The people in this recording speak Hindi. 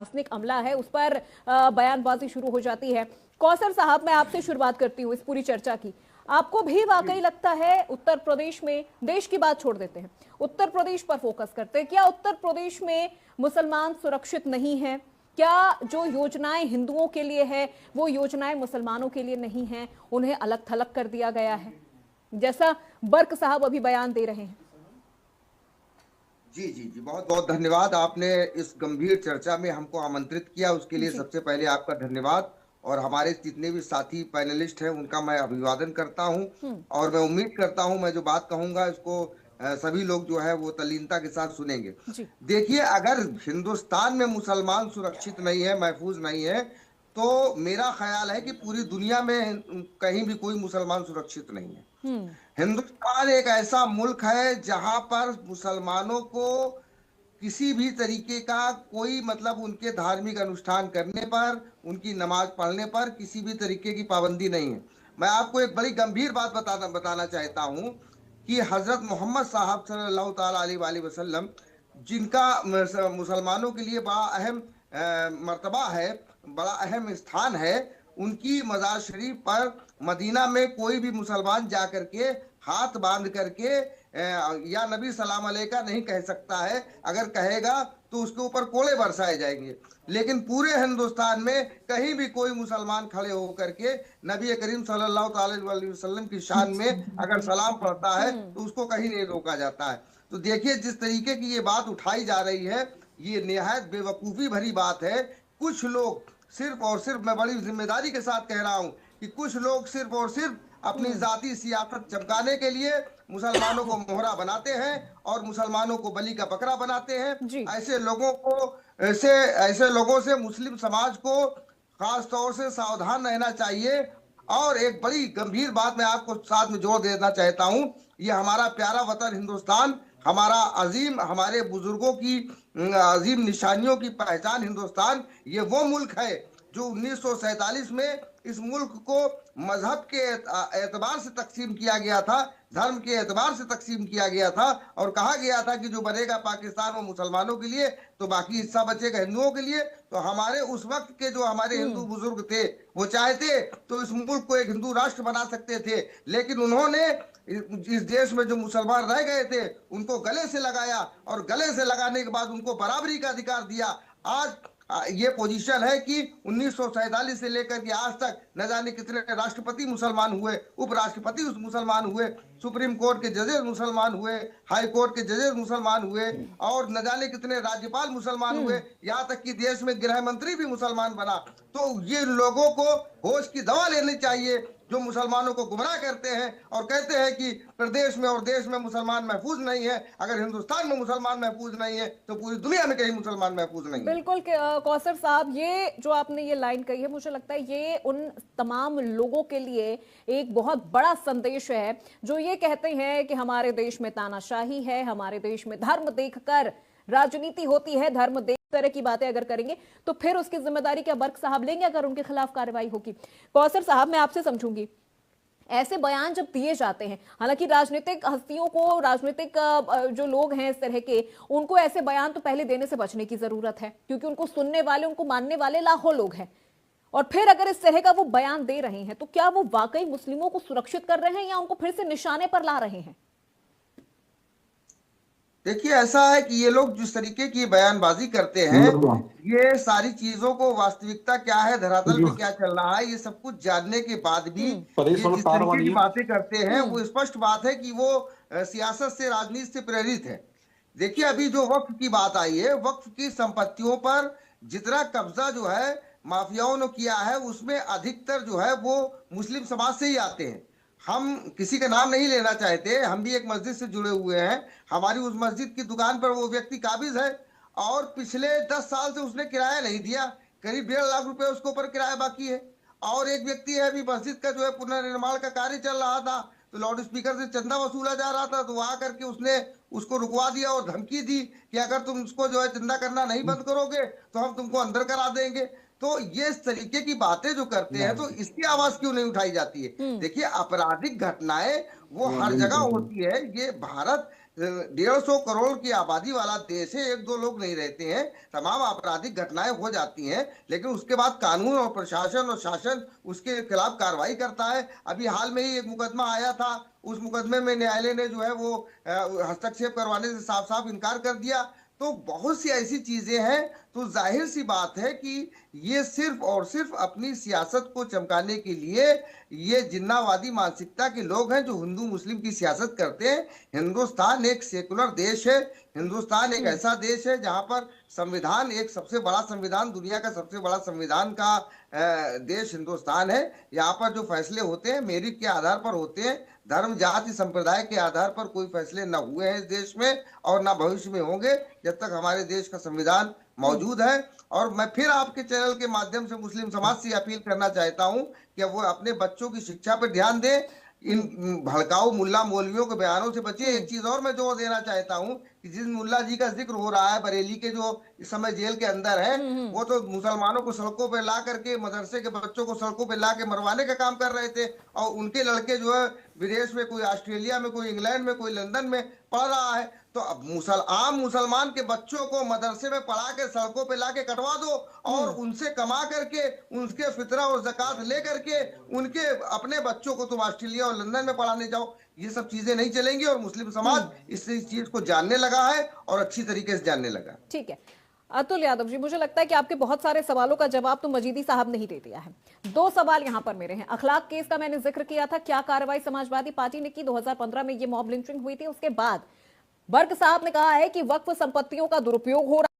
प्रशासनिक अमला है उस पर बयानबाजी शुरू हो जाती है। कौसर साहब, मैं आपसे शुरुआत करती हूँ इस पूरी चर्चा की। आपको भी वाकई लगता है उत्तर प्रदेश में, देश की बात छोड़ देते हैं, उत्तर प्रदेश पर फोकस करते हैं, क्या उत्तर प्रदेश में मुसलमान सुरक्षित नहीं है? क्या जो योजनाएं हिंदुओं के लिए है वो योजनाएं मुसलमानों के लिए नहीं है, उन्हें अलग थलग कर दिया गया है, जैसा बर्क साहब अभी बयान दे रहे हैं? जी जी जी, बहुत बहुत धन्यवाद। आपने इस गंभीर चर्चा में हमको आमंत्रित किया, उसके लिए जी। सबसे पहले आपका धन्यवाद। और हमारे जितने भी साथी पैनलिस्ट हैं उनका मैं अभिवादन करता हूं। हम्म। और मैं उम्मीद करता हूं मैं जो बात कहूंगा इसको सभी लोग जो है वो तल्लीनता के साथ सुनेंगे। जी। देखिए, अगर हिंदुस्तान में मुसलमान सुरक्षित नहीं है, महफूज नहीं है, तो मेरा ख्याल है कि पूरी दुनिया में कहीं भी कोई मुसलमान सुरक्षित नहीं है। हम्म। हिंदुस्तान एक ऐसा मुल्क है जहां पर मुसलमानों को किसी भी तरीके का कोई मतलब उनके धार्मिक अनुष्ठान करने पर, उनकी नमाज पढ़ने पर किसी भी तरीके की पाबंदी नहीं है। मैं आपको एक बड़ी गंभीर बात बताना चाहता हूं कि हजरत मोहम्मद साहब सल्लल्लाहु ताला अलैहि वसल्लम, जिनका मुसलमानों के लिए बड़ा अहम मर्तबा है, बड़ा अहम स्थान है, उनकी मजार शरीफ पर मदीना में कोई भी मुसलमान जा करके हाथ बांध करके या नबी सलाम अलैका नहीं कह सकता है। अगर कहेगा तो उसके ऊपर कोड़े बरसाए जाएंगे। लेकिन पूरे हिंदुस्तान में कहीं भी कोई मुसलमान खड़े होकर के नबी करीम सल्लल्लाहु अलैहि वसल्लम की शान में अगर सलाम पढ़ता है तो उसको कहीं नहीं रोका जाता है। तो देखिए, जिस तरीके की ये बात उठाई जा रही है, ये निहायत बेवकूफ़ी भरी बात है। कुछ लोग सिर्फ और सिर्फ, मैं बड़ी जिम्मेदारी के साथ कह रहा हूं कि कुछ लोग सिर्फ और सिर्फ अपनी जाती सियासत चमकाने के लिए मुसलमानों को मोहरा बनाते हैं और मुसलमानों को बलि का बकरा बनाते हैं। जी। ऐसे लोगों से मुस्लिम समाज को खास तौर से सावधान रहना चाहिए। और एक बड़ी गंभीर बात मैं आपको साथ में जोड़ देना चाहता हूं, ये हमारा प्यारा वतन हिंदुस्तान, हमारा अजीम, हमारे बुजुर्गों की अजीम निशानियों की पहचान हिंदुस्तान, ये वो मुल्क है जो 1947 में इस मुल्क को मजहब के एतबार से तकसीम किया गया था, धर्म के एतबार से तकसीम किया गया था, और कहा गया था कि जो बनेगा पाकिस्तान वो मुसलमानों के लिए, तो बाकी हिस्सा बचेगा हिंदुओं के लिए। तो हमारे उस वक्त के जो हमारे हिंदू बुजुर्ग थे, वो चाहते तो इस मुल्क को एक हिंदू राष्ट्र बना सकते थे, लेकिन उन्होंने इस देश में जो मुसलमान रह गए थे उनको गले से लगाया, और गले से लगाने के बाद उनको बराबरी का अधिकार दिया। आज ये पोजीशन है कि 1947 से लेकर के आज तक न जाने कितने राष्ट्रपति मुसलमान हुए, उपराष्ट्रपति मुसलमान हुए, सुप्रीम कोर्ट के जजेस मुसलमान हुए, हाई कोर्ट के जजेस मुसलमान हुए, और न जाने कितने राज्यपाल मुसलमान हुए, यहाँ तक कि देश में गृह मंत्री भी मुसलमान बना। तो ये लोगों को होश की दवा लेनी चाहिए जो मुसलमानों को गुमराह करते हैं और कहते हैं कि प्रदेश में और देश में मुसलमान महफूज नहीं है। अगर हिंदुस्तान में मुसलमान महफूज नहीं है तो पूरी दुनिया में कहीं मुसलमान महफूज नहीं है। बिल्कुल कौसर साहब, ये जो आपने ये लाइन कही है, मुझे लगता है ये उन तमाम लोगों के लिए एक बहुत बड़ा संदेश है जो ये कहते हैं कि हमारे देश में तानाशाही है, हमारे देश में धर्म देखकर राजनीति होती है, धर्म देख तरह की बातें अगर करेंगे तो फिर उसकी जिम्मेदारी क्या बर्क साहब लेंगे अगर उनके खिलाफ कार्रवाई होगी? कौसर साहब, मैं आपसे समझूंगी, ऐसे बयान जब दिए जाते हैं, हालांकि राजनीतिक हस्तियों को, राजनीतिक जो लोग हैं इस तरह के, उनको ऐसे बयान तो पहले देने से बचने की जरूरत है, क्योंकि उनको सुनने वाले, उनको मानने वाले लाखों लोग हैं। और फिर अगर इस तरह का वो बयान दे रहे हैं तो क्या वो वाकई मुस्लिमों को सुरक्षित कर रहे हैं या उनको फिर से निशाने पर ला रहे हैं? देखिए, ऐसा है कि ये लोग जिस तरीके की बयानबाजी करते हैं, ये सारी चीजों को वास्तविकता क्या है, धरातल पे क्या चल रहा है, ये सब कुछ जानने के बाद भी ये जिस तरीके की बातें करते हैं, वो स्पष्ट बात है कि वो सियासत से, राजनीति से प्रेरित है। देखिए, अभी जो वक्फ की बात आई है, वक्फ की संपत्तियों पर जितना कब्जा जो है माफियाओं ने किया है, उसमें अधिकतर जो है वो मुस्लिम समाज से ही आते हैं। हम किसी का नाम नहीं लेना चाहते, हम भी एक मस्जिद से जुड़े हुए हैं। हमारी उस मस्जिद की दुकान पर वो व्यक्ति काबिज है और पिछले 10 साल से उसने किराया नहीं दिया, करीब 1.5 लाख रुपए उसके ऊपर किराया बाकी है। और एक व्यक्ति है, अभी मस्जिद का जो है पुनर्निर्माण का कार्य चल रहा था, तो लाउड स्पीकर से चंदा वसूला जा रहा था, तो वहां करके उसने उसको रुकवा दिया और धमकी दी कि अगर तुम उसको जो है चंदा करना नहीं बंद करोगे तो हम तुमको अंदर करा देंगे। तो ये इस तरीके की बातें जो करते हैं, तो इसकी आवाज क्यों नहीं उठाई जाती है? देखिए, आपराधिक घटनाएं वो हर जगह होती है। ये भारत 150 करोड़ की आबादी वाला देश है, एक दो लोग नहीं रहते हैं, तमाम आपराधिक घटनाएं हो जाती हैं, लेकिन उसके बाद कानून और प्रशासन और शासन उसके खिलाफ कार्रवाई करता है। अभी हाल में ही एक मुकदमा आया था, उस मुकदमे में न्यायालय ने जो है वो हस्तक्षेप करवाने से साफ साफ इनकार कर दिया। तो बहुत सी ऐसी चीजें हैं, तो जाहिर सी बात है कि ये सिर्फ और सिर्फ अपनी सियासत को चमकाने के लिए ये जिन्नावादी मानसिकता के लोग हैं जो हिंदू मुस्लिम की सियासत करते हैं। हिंदुस्तान एक सेकुलर देश है, हिंदुस्तान एक ऐसा देश है जहां पर संविधान, एक सबसे बड़ा संविधान, दुनिया का सबसे बड़ा संविधान का देश हिंदुस्तान है। यहाँ पर जो फैसले होते हैं मेरिट के आधार पर होते हैं, धर्म जाति संप्रदाय के आधार पर कोई फैसले न हुए हैं इस देश में और ना भविष्य में होंगे जब तक हमारे देश का संविधान मौजूद है। और मैं फिर आपके चैनल के माध्यम से मुस्लिम समाज से अपील करना चाहता हूं कि वो अपने बच्चों की शिक्षा पर ध्यान दें, इन भड़काऊ मुल्ला मौलवियों के बयानों से बचिए। एक चीज और मैं जोर देना चाहता हूं कि जिस मुल्ला जी का जिक्र हो रहा है बरेली के, जो इस समय जेल के अंदर है, वो तो मुसलमानों को सड़कों पे ला करके, मदरसे के बच्चों को सड़कों पे ला के मरवाने का काम कर रहे थे, और उनके लड़के जो है विदेश में, कोई ऑस्ट्रेलिया में, कोई इंग्लैंड में, कोई लंदन में पढ़ रहा है। तो अब आम मुसलमान के बच्चों को मदरसे में पढ़ा के सड़कों पे ला के कटवा दो और उनसे कमा करके, उनके फितरा और ज़कात ले करके उनके अपने बच्चों को तुम ऑस्ट्रेलिया और लंदन में पढ़ाने जाओ। ये सब चीजें नहीं चलेंगी और मुस्लिम समाज इस चीज को जानने लगा है और अच्छी तरीके से जानने लगा। ठीक है अतुल यादव जी, मुझे लगता है कि आपके बहुत सारे सवालों का जवाब तो मजीदी साहब ने ही दे दिया है। दो सवाल यहां पर मेरे हैं। अखलाक केस का मैंने जिक्र किया था, क्या कार्रवाई समाजवादी पार्टी ने की? 2015 में ये मॉब लिंचिंग हुई थी, उसके बाद बर्क साहब ने कहा है कि वक्फ संपत्तियों का दुरुपयोग हो रहा